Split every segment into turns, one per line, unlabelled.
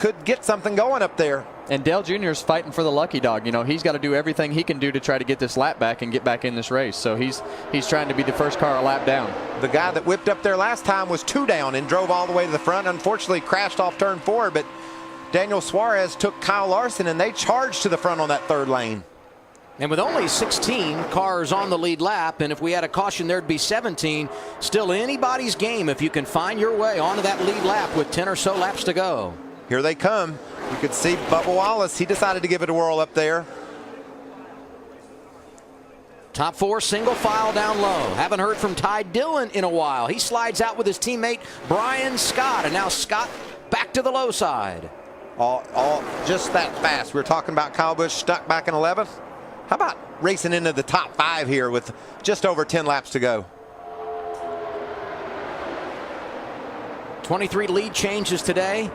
could get something going up there.
And Dale Jr. is fighting for the lucky dog. You know, he's got to do everything he can do to try to get this lap back and get back in this race. So he's trying to be the first car a lap down.
The guy that whipped up there last time was 2 down and drove all the way to the front. Unfortunately, crashed off turn 4, but Daniel Suarez took Kyle Larson, and they charged to the front on that 3rd lane.
And with only 16 cars on the lead lap, and if we had a caution, there'd be 17. Still anybody's game if you can find your way onto that lead lap with 10 or so laps to go.
Here they come. You could see Bubba Wallace. He decided to give it a whirl up there.
Top 4 single file down low. Haven't heard from Ty Dillon in a while. He slides out with his teammate Brian Scott, and now Scott back to the low side.
All just that fast. We were talking about Kyle Busch stuck back in 11th. How about racing into the top 5 here with just over 10 laps to go?
23 lead changes today.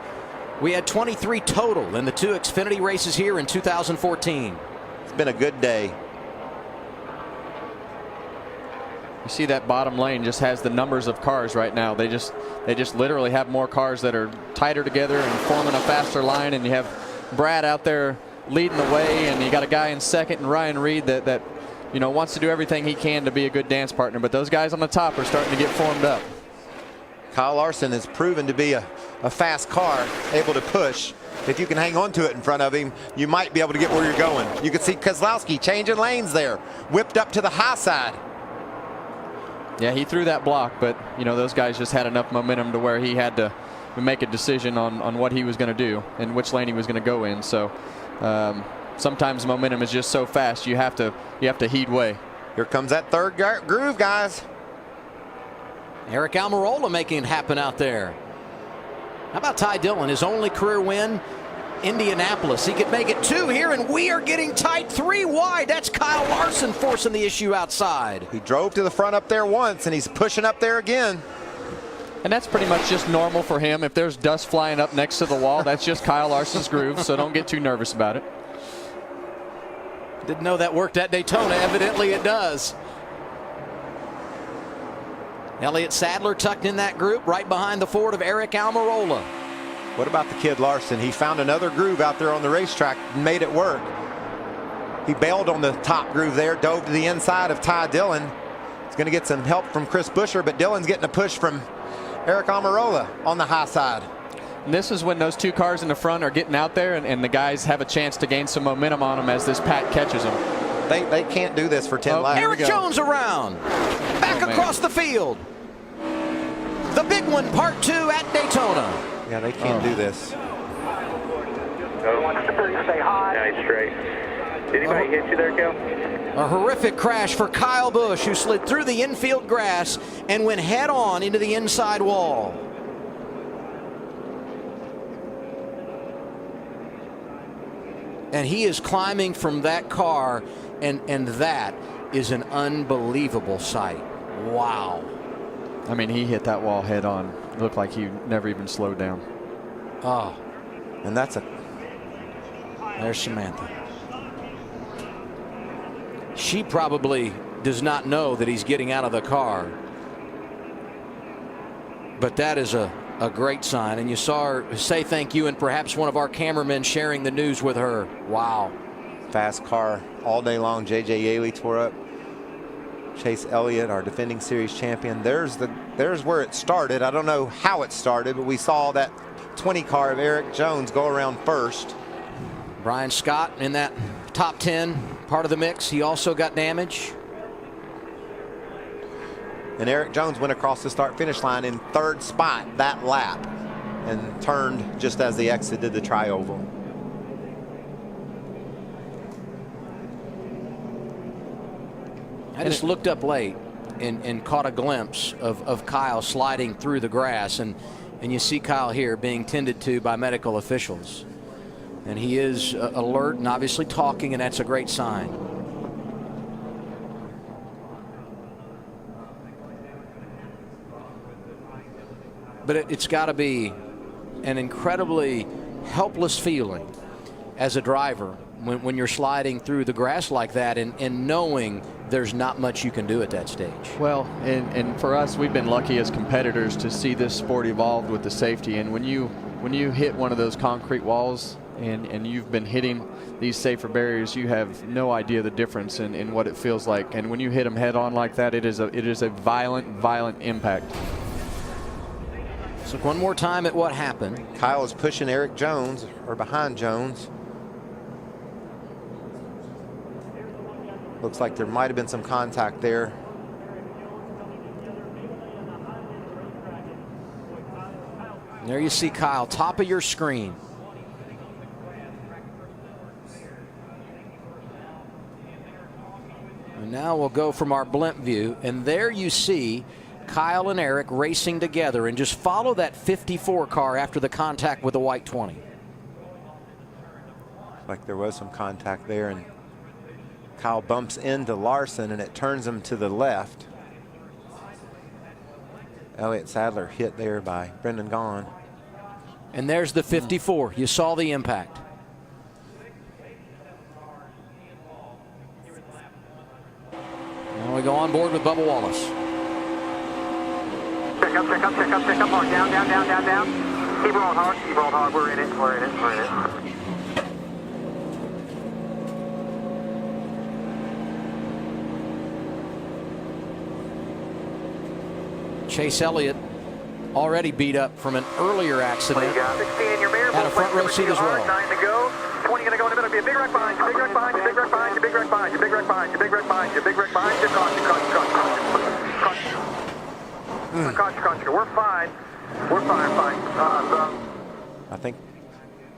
We had 23 total in the 2 Xfinity races here in 2014.
It's been a good day.
You see that bottom lane just has the numbers of cars right now. They just literally have more cars that are tighter together and forming a faster line. And you have Brad out there leading the way, and you got a guy in second, and Ryan Reed that you know wants to do everything he can to be a good dance partner. But those guys on the top are starting to get formed up.
Kyle Larson has proven to be a fast car, able to push. If you can hang on to it in front of him, you might be able to get where you're going. You can see Keselowski changing lanes there, whipped up to the high side.
Yeah, he threw that block, but you know those guys just had enough momentum to where he had to make a decision on what he was going to do and which lane he was going to go in. So sometimes momentum is just so fast you have to heed way.
Here comes that 3rd groove, guys.
Eric Almirola making it happen out there. How about Ty Dillon? His only career win, Indianapolis. He could make it 2 here, and we are getting tight 3 wide. That's Kyle Larson forcing the issue outside.
He drove to the front up there once, and he's pushing up there again.
And that's pretty much just normal for him. If there's dust flying up next to the wall, that's just Kyle Larson's groove, so don't get too nervous about it.
Didn't know that worked at Daytona. Evidently it does. Elliott Sadler tucked in that group right behind the Ford of Eric Almirola.
What about the kid Larson? He found another groove out there on the racetrack and made it work. He bailed on the top groove there, dove to the inside of Ty Dillon. He's going to get some help from Chris Buescher, but Dillon's getting a push from Eric Almirola on the high side.
And this is when those 2 cars in the front are getting out there, and the guys have a chance to gain some momentum on them as this pack catches them.
They can't do this for 10 laps.
Eric Jones around. Back across the field. The big one, part 2 at Daytona.
Yeah, they can't do this.
Stay high. Nice straight. Did anybody hit you there, Kel?
A horrific crash for Kyle Busch, who slid through the infield grass and went head on into the inside wall. And he is climbing from that car, and that is an unbelievable sight. Wow.
I mean, he hit that wall head on. It looked like he never even slowed down.
Oh.
And there's
Samantha. She probably does not know that he's getting out of the car. But that is a great sign. And you saw her say thank you, and perhaps one of our cameramen sharing the news with her. Wow.
Fast car all day long. J.J. Yaley tore up. Chase Elliott, our defending series champion. There's where it started. I don't know how it started, but we saw that 20 car of Eric Jones go around first.
Brian Scott in that top 10, part of the mix. He also got damage.
And Eric Jones went across the start-finish line in 3rd spot that lap and turned just as the exit did the tri-oval.
I just looked up late and caught a glimpse of Kyle sliding through the grass, and you see Kyle here being tended to by medical officials. And he is alert and obviously talking, and that's a great sign. But it's got to be an incredibly helpless feeling as a driver when you're sliding through the grass like that, and knowing there's not much you can do at that stage.
Well, and for us, we've been lucky as competitors to see this sport evolve with the safety. And when you when you hit one of those concrete walls and you've been hitting these safer barriers, you have no idea the difference in what it feels like. And when you hit them head on like that, it is a violent impact.
Let's look one more time at what happened.
Kyle is pushing Eric Jones, or behind Jones. Looks like there might have been some contact there.
There you see Kyle, top of your screen. And now we'll go from our blimp view, and there you see Kyle and Eric racing together, and just follow that 54 car after the contact with the white 20.
Like there was some contact there, and Kyle bumps into Larson, and it turns him to the left. Elliott Sadler hit there by Brendan Gaughan.
And there's the 54. You saw the impact. Now we go on board with Bubba Wallace.
Check up, check up, check up, check up. Hard. Down, down, down, down, down. Keep rolling hard, keep rolling hard. We're in it, we're in it, we're in it.
Chase Elliott, already beat up from an earlier accident.
16 in your mirror.
Had a front row seat as well.
9 to go. 20 going to go in the middle. Be a big wreck behind you. Big wreck behind you. Big wreck behind you. Big wreck behind you. Big wreck behind you. Big wreck behind you. Big wreck behind you. Caution, caution, caution, caution. Caution, caution. We're fine. We're fine, fine.
I think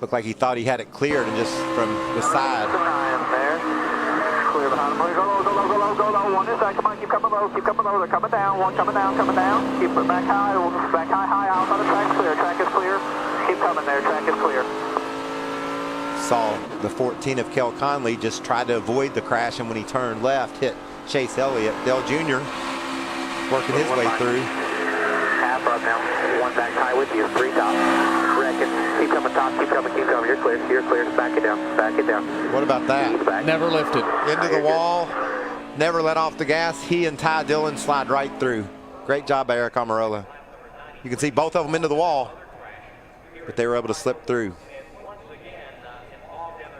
looked like he thought he had it cleared, and just from the side.
There. Clear behind him. Go low, go low, go low, go low. One inside. Come on, keep coming low. Keep coming low. They're coming down. One coming down, coming down. Keep it back high. Back high, high. Out on the track. Clear. Track is clear. Keep coming there. Track is clear.
Saw the 14 of Kel Conley just tried to avoid the crash, and when he turned left, hit Chase Elliott. Dale Jr. working his way through.
Half up now. One back high with you. 3 top. Wrecking. Keep coming top. Keep coming. Keep coming. You're clear. You're clear. Back it down. Back it down.
What about that?
Back.
Never lifted.
Into the wall. Never let off the gas. He and Ty Dillon slide right through. Great job by Eric Almirola. You can see both of them into the wall, but they were able to slip through.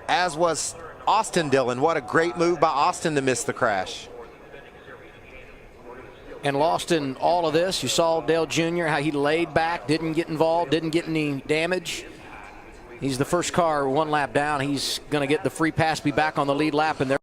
As was Austin Dillon. What a great move by Austin to miss the crash.
And lost in all of this, you saw Dale Jr., how he laid back, didn't get involved, didn't get any damage. He's the first car one lap down. He's going to get the free pass, be back on the lead lap, and there